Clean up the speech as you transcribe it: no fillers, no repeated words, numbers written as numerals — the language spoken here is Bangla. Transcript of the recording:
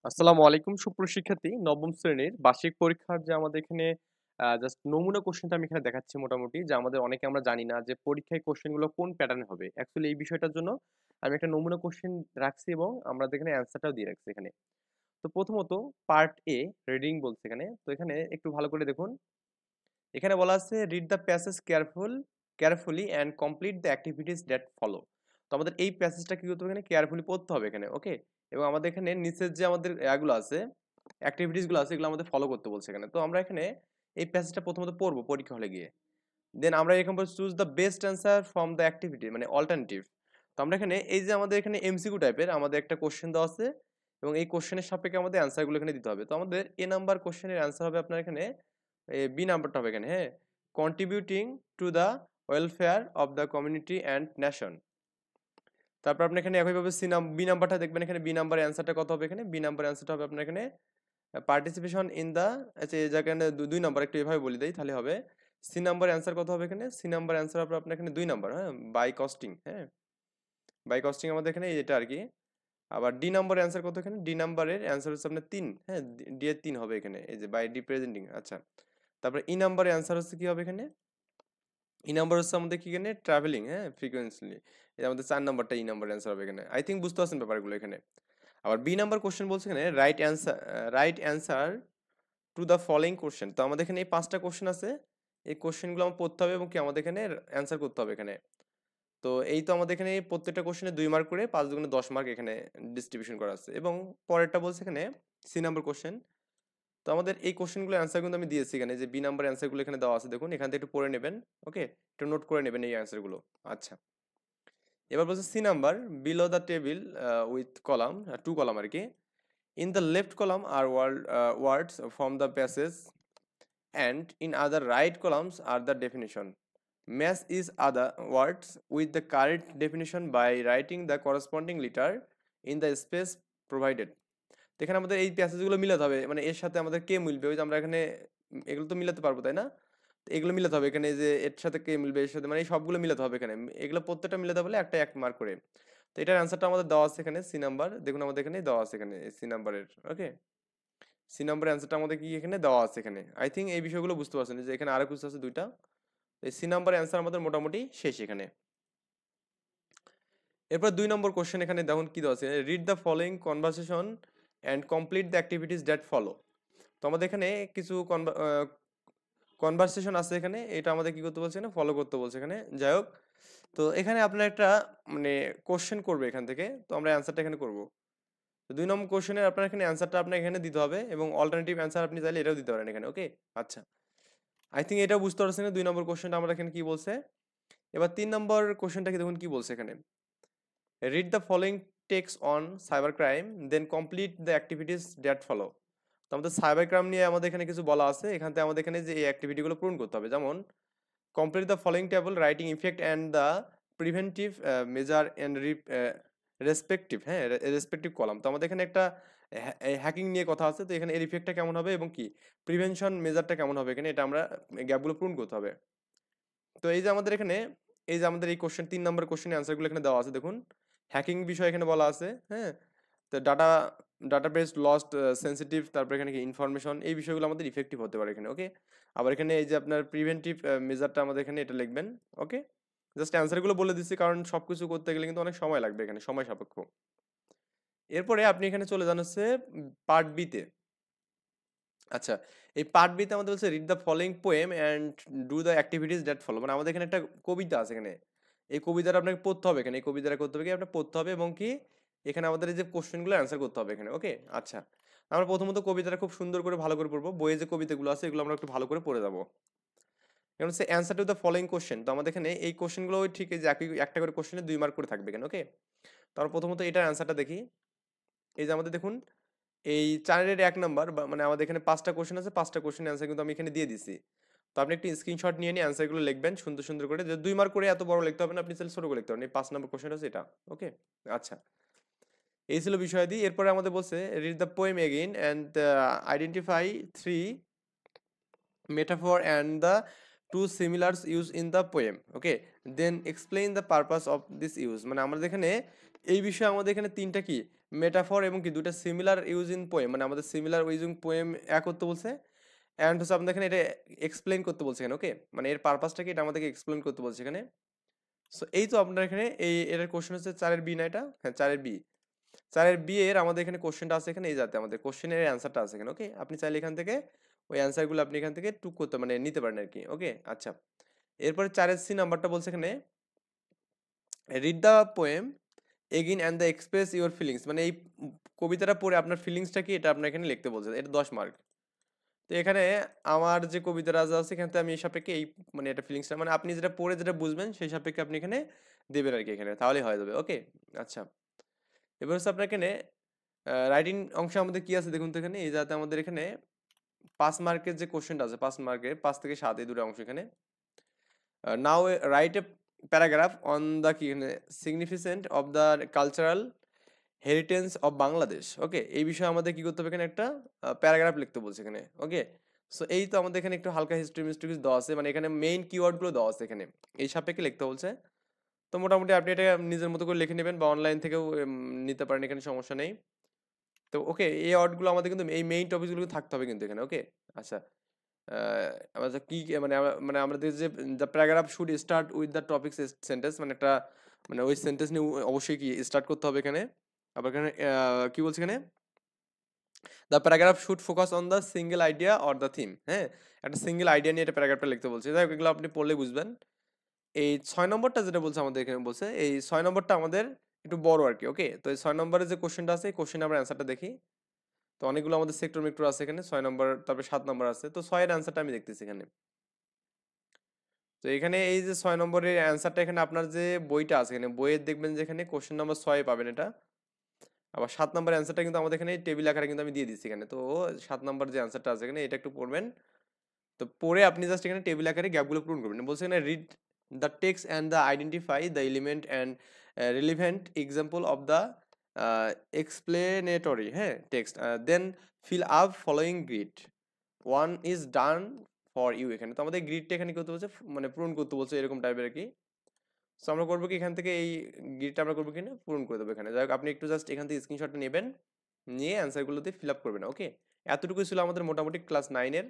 আসসালামু আলাইকুম সুপ্রশিক্ষার্থী নবম শ্রেণীর বার্ষিক পরীক্ষার যে আমাদের এখানে জাস্ট নমুনা কোশ্চেনটা আমি এখানে দেখাচ্ছি মোটামুটি যে আমাদের অনেকে আমরা জানি না যে পরীক্ষায় কোশ্চেনগুলো কোন প্যাটার্নে হবে অ্যাকচুয়ালি এই বিষয়টার জন্য আমি একটা নমুনা কোশ্চেন রাখছি এবং আমরা এখানে অ্যান্সারটাও দিয়ে রাখছি এখানে। তো প্রথমত পার্ট এ রিডিং বলছে এখানে, তো এখানে একটু ভালো করে দেখুন। এখানে বলা আছে read the passage carefully and complete the activities that follow. তো আমাদের এই প্যাসেজটা কি করতে হবে এখানে কেয়ারফুলি পড়তে হবে এখানে, ওকে। এবং আমাদের এখানে নিচের যে আমাদের এগুলো আছে অ্যাক্টিভিটিস গুলো আছে এগুলো আমাদের ফলো করতে বলছে এখানে। তো আমরা এখানে এই প্যাসেজটা প্রথমত পড়বো পরীক্ষা হলে গিয়ে। দেন আমরা এখানে choose the best answer from the activity মানে অল্টারনেটিভ। তো আমরা এখানে এই যে আমাদের এখানে এমসিকিউ টাইপের আমাদের একটা কোশ্চেন দেওয়া আছে এবং এই কোশ্চেনের সাপেক্ষে আমাদের অ্যান্সারগুলো এখানে দিতে হবে। তো আমাদের এ নাম্বার কোশ্চেনের অ্যান্সার হবে আপনার এখানে বি নাম্বারটা হবে এখানে, হ্যাঁ। Contributing to the welfare of the community and nation. তারপর আপনি এখানে একইভাবে বি নাম্বারটা দেখবেন, এখানে বি নাম্বার অ্যান্সারটা কত হবে এখানে, বি নাম্বার অ্যান্সারটা হবে আপনার এখানে পার্টিসিপেশন ইন দ্য, আচ্ছা এই জায়গায় দুই নাম্বার একটু এভাবে বলে দেই তাহলে হবে। সি নাম্বার অ্যান্সার কত হবে এখানে, সি নাম্বার অ্যান্সার হবে আপনার এখানে 2 নাম্বার, হ্যাঁ, বাই কস্টিং, হ্যাঁ, বাই কস্টিং আমাদের এখানে এটা আর কি। আবার ডি নাম্বার অ্যান্সার কত এখানে, ডি নাম্বারের অ্যান্সার হচ্ছে আপনার 3, হ্যাঁ, ডি এর 3 হবে এখানে, এই যে বাই রিপ্রেজেন্টিং। আচ্ছা, তারপরে ই নাম্বারের অ্যান্সার হচ্ছে কি হবে এখানে, ই নাম্বার হচ্ছে আমাদের কি এখানে ট্রাভেলিং, হ্যাঁ, ফ্রিকোয়েন্সলি। এই আমাদের 4 নাম্বারটা ই নাম্বার অ্যান্সার হবে এখানে। আই থিঙ্ক বুঝতে পারছেন ব্যাপারগুলো এখানে। আবার বি নাম্বার কোশ্চেন বলছে এখানে right answer to the following question. তো আমাদের এখানে এই 5টা কোশ্চেন আছে, এই কোশ্চেনগুলো আমার পড়তে হবে এবং কি আমাদের এখানে অ্যান্সার করতে হবে এখানে। তো এই তো আমাদের এখানে প্রত্যেকটা কোশ্চেনে 2 মার্ক করে 5 দুগুণে 10 মার্ক এখানে ডিস্ট্রিবিউশন করা আছে। এবং পরেরটা বলছে এখানে সি নাম্বার কোশ্চেন। তো আমাদের এই কোশ্চেনগুলো অ্যান্সার কিন্তু আমি দিয়েছি এখানে, যে বি নাম্বার অ্যান্সারগুলো এখানে দেওয়া আছে দেখুন, এখান থেকে একটু পড়ে নেবেন, ওকে, একটু নোট করে নেবেন এই অ্যান্সারগুলো। আচ্ছা, এবার বলছে C number below the table with column, 2 column আর কি। In the left column are words from the passage and in other right columns are the definition. Match is other words with the correct definition by writing the corresponding letter in the space provided. তো এখানে আমাদের এই প্যাসেজগুলো মিলাতে হবে, মানে এর সাথে আমাদের কে মিলবে, ওই যে আমরা এখানে এগুলো তো মিলাতে পারবো তাই না। তো এগুলো মিলাতে হবে এখানে, যে এর সাথে কে মিলবে এর সাথে, মানে এই সবগুলো মিলাতে হবে এখানে, এগুলো প্রত্যেকটা মিলাতে বলে একটা 1 মার্ক করে। তো এটার অ্যান্সারটা আমাদের দেওয়া আছে এখানে সি নাম্বার, দেখুন আমাদের এখানে দেওয়া আছে এখানে সি নাম্বারের, ওকে। সি নাম্বার অ্যান্সারটা আমাদের কি এখানে দেওয়া আছে এখানে। আই থিঙ্ক এই বিষয়গুলো বুঝতে পারছেন যে এখানে আরো কিছু আছে 2টা। এই সি নাম্বার অ্যান্সার আমাদের মোটামুটি শেষ এখানে। এরপর 2 নম্বর কোশ্চেন এখানে দেখুন কি দেওয়া আছে, read the following conversation and complete the activities that follow. তো আমাদের এখানে কিছু কনভারসেশন আছে এখানে, এটা আমাদের কি করতে বলছে এখানে, ফলো করতে বলছে এখানে। যাই হোক, তো এখানে আপনার একটা মানে কোশ্চেন করবে এখান থেকে, তো আমরা অ্যান্সারটা এখানে করব। তো 2 নম্বর কোশ্চেনের আপনার এখানে অ্যান্সারটা আপনার এখানে দিতে হবে এবং অল্টারনেটিভ অ্যান্সার আপনি চাইলে এটাও দিতে পারেন এখানে, ওকে। আচ্ছা, আই থিঙ্ক এটাও বুঝতে পারছেন 2 নম্বর কোশ্চেনটা আমরা এখানে কি বলছে। এবার 3 নম্বর কোশ্চেনটাকে দেখুন কি বলছে এখানে, read the following text on cyber crime then complete the activities that follow. তো আমাদের সাইবার ক্রাইম নিয়ে আমাদের এখানে কিছু বলা আছে, এখান থেকে আমাদের এখানে যে এই অ্যাক্টিভিটিগুলো পূরণ করতে হবে, যেমন complete the following table writing effect and the preventive measure and respective, হ্যাঁ, রেসপেক্টিভ কলাম। তো আমাদের এখানে একটা হ্যাকিং নিয়ে কথা আছে, তো এখানে এর ইফেক্টটা কেমন হবে এবং কি প্রিভেনশন মেজারটা কেমন হবে এখানে, এটা আমরা গ্যাপগুলো পূরণ করতে হবে। তো এই যে আমাদের এখানে এই যে আমাদের এই কোশ্চেন 3 নম্বর কোশ্চেনের অ্যান্সারগুলো এখানে দেওয়া আছে দেখুন। হ্যাকিং বিষয় এখানে বলা আছে, হ্যাঁ। তো ডাটাবেস লস্ট সেনসিটিভ, তারপর এখানে কি ইনফরমেশন, এই বিষয়গুলো আমাদের ইফেক্টিভ হতে পারে এখানে, ওকে। আবার এখানে এই যে আপনার প্রিভেন্টিভ মেজারটা আমাদের এখানে এটা লিখবেন, ওকে। জাস্ট অ্যান্সারগুলো বলে দিচ্ছি কারণ সবকিছু করতে গেলে কিন্তু অনেক সময় লাগবে এখানে, সময় সাপেক্ষ। এরপরে আপনি এখানে চলে যান হচ্ছে পার্ট বিতে। আচ্ছা, এই পার্ট বিতে আমাদের বলছে read the following poem and do the activities that follow. মানে আমাদের এখানে একটা কবিতা আছে এখানে, এই কবিতাটা আপনাকে পড়তে হবে এখানে, এই কবিতাটা করতে হবে কি আপনার পড়তে হবে এবং কি এখানে আমাদের এই যে কোশ্চেনগুলো অ্যান্সার করতে হবে এখানে, ওকে। আচ্ছা, আমরা প্রথমত কবিতাটা খুব সুন্দর করে ভালো করে পড়বো, বইয়ে যে কবিতাগুলো আছে এগুলো আমরা একটু ভালো করে পড়ে যাবো। এখন হচ্ছে answer to the following question. তো আমাদের এখানে এই কোশ্চেনগুলো ঠিক এই যে একটা করে কোশ্চেনে 2 মার্ক করে থাকবে এখানে, ওকে। তারপর প্রথমত এটার অ্যান্সারটা দেখি। এই যে আমাদের দেখুন এই 4-এর 1 নাম্বার, মানে আমাদের এখানে 5টা কোশ্চেন আছে, 5টা কোশ্চেনের অ্যান্সার কিন্তু আমি এখানে দিয়ে দিছি। তো আপনি একটি স্ক্রিনশট নিয়ে নিয়ে অ্যান্সারগুলো লিখবেন সুন্দর সুন্দর করে, যে 2 মার্ক করে এত বড় লিখতে হবে না, আপনি চাইলে ছোট করে লিখতে পারেন। এই 5 নম্বর কোশ্চেন হচ্ছে এটা, ওকে। আচ্ছা, এই ছিল বিষয়াদি। এরপরে আমাদের বলছে read the poem again and identify 3 metaphor and the two similars used in the poem, okay, then explain the purpose of this use। মানে আমাদের এখানে এই বিষয়ে আমাদের এখানে 3টা কি মেটাফর এবং কি দুইটা সিমিলার ইউজ ইন পোয়েম, মানে আমাদের সিমিলার ইউজিং পোয়েম করতে বলছে। অ্যান্ড হচ্ছে আপনাদের এখানে এটা এক্সপ্লেইন করতে বলছে এখানে, ওকে, মানে এর পারপাসটা কি এটা আমাদেরকে এক্সপ্লেইন করতে বলছে এখানে। সো এই তো আপনার এখানে এটার কোশ্চেন হচ্ছে 4-এর বি না এটা, হ্যাঁ 4-এর বি। 4-এর বি এর আমাদের এখানে কোশ্চেনটা আছে এখানে, এই যাতে আমাদের কোশ্চেনের অ্যান্সারটা আছে এখানে, ওকে। আপনি চাইলে এখান থেকে ওই অ্যান্সারগুলো আপনি এখান থেকে টুক করতে মানে নিতে পারেন আর কি, ওকে। আচ্ছা, এরপরে 4-এর সি নাম্বারটা বলছে এখানে read the poem again and the express your feelings, মানে এই কবিতাটা পড়ে আপনার ফিলিংসটা কি এটা আপনার এখানে লিখতে বলছে, এটা 10 মার্ক। তো এখানে আমার যে কবিতা রাজা আছে এখান থেকে আমি এই সাপেক্ষে এই মানে এটা ফিলিংসটা মানে আপনি যেটা পড়ে যেটা বুঝবেন সেই সাপেক্ষে আপনি এখানে দেবেন আর কি এখানে, তাহলেই হয়ে যাবে, ওকে। আচ্ছা, এবার হচ্ছে আপনার এখানে রাইটিং অংশে আমাদের কি আছে দেখুন তো এখানে, এই যাতে আমাদের এখানে 5 মার্কের যে কোশ্চেনটা আছে 5 মার্কের 5 থেকে 7 এই দুটো অংশ এখানে। Now write a paragraph on the key significant of the cultural heritage of Bangladesh, okay. এই বিষয়ে আমাদের কি করতে হবে এখানে একটা প্যারাগ্রাফ লিখতে বলছে এখানে, ওকে। সো এই তো আমাদের এখানে একটু হালকা হিস্ট্রি মিস্ট্রি কিছু দেওয়া আছে, মানে এখানে মেইন কিওয়ার্ডগুলো দেওয়া আছে এখানে, এই সাপেক্ষে লিখতে বলছে। তো মোটামুটি আপনি এটা নিজের মতো করে লিখে নেবেন বা অনলাইন থেকেও নিতে পারেন, এখানে সমস্যা নেই। তো ওকে, এই ওয়ার্ডগুলো আমাদের কিন্তু এই মেইন টপিকগুলো থাকতে হবে কিন্তু এখানে, ওকে। আচ্ছা, আমাদের কি মানে মানে আমাদের যে the paragraph should start with the topic sentence, মানে একটা মানে ওই সেন্টেন্স নিয়ে অবশ্যই কি স্টার্ট করতে হবে এখানে। আবার এখানে কি বলছে এখানে the paragraph should focus on the single idea or the theme, হ্যাঁ, একটা সিঙ্গেল আইডিয়া নিয়ে এটা প্যারাগ্রাফটা লিখতে বলছে। যাই হোক, এগুলো আপনি পড়লে বুঝবেন। এই 6 নম্বরটা যেটা বলছে আমাদের এখানে বলছে, এই 6 নম্বরটা আমাদের একটু বড় আর কি, ওকে। তো এই 6 নম্বরের যে কোশ্চেনটা আছে এই কোশ্চেন আমরা অ্যান্সারটা দেখি। তো অনেকগুলো আমাদের সেক্টর মেক্টর আছে এখানে, 6 নম্বর তারপরে 7 নম্বর আছে, তো 6-এর অ্যান্সারটা আমি দেখতেছি এখানে। তো এখানে এই যে 6 নম্বরের অ্যান্সারটা এখানে আপনার যে বইটা আছে এখানে বইয়ের দেখবেন যে এখানে কোশ্চেন নাম্বার 6 পাবেন এটা। আবার 7 নম্বর অ্যান্সারটা কিন্তু আমাদের এখানে টেবিল আকারে কিন্তু আমি দিয়ে দিচ্ছি এখানে। তো 7 নম্বর যে অ্যান্সারটা আছে এখানে এটা একটু পড়বেন। তো পড়ে আপনি জাস্ট এখানে টেবিল আকারে গ্যাপগুলো পূরণ করবেন। বলছে এখানে read the text and the identify the element and relevant example of the explanatory, হ্যাঁ, text then fill up following grid one is done for you. এখানে তো আমাদের গ্রিডটা এখানে করতে বলছে মানে পূরণ করতে বলছে এরকম টাইপের আর কি। সো আমরা করবো কি এখান থেকে এই গ্রিডটা আমরা করবো কিনা পূরণ করে দেবো এখানে। যাই হোক, আপনি একটু জাস্ট এখান থেকে স্ক্রিনশটটা নেবেন, নিয়ে অ্যান্সারগুলোতে ফিল আপ করবেন, ওকে। এতটুকুই ছিল আমাদের মোটামুটি ক্লাস 9-এর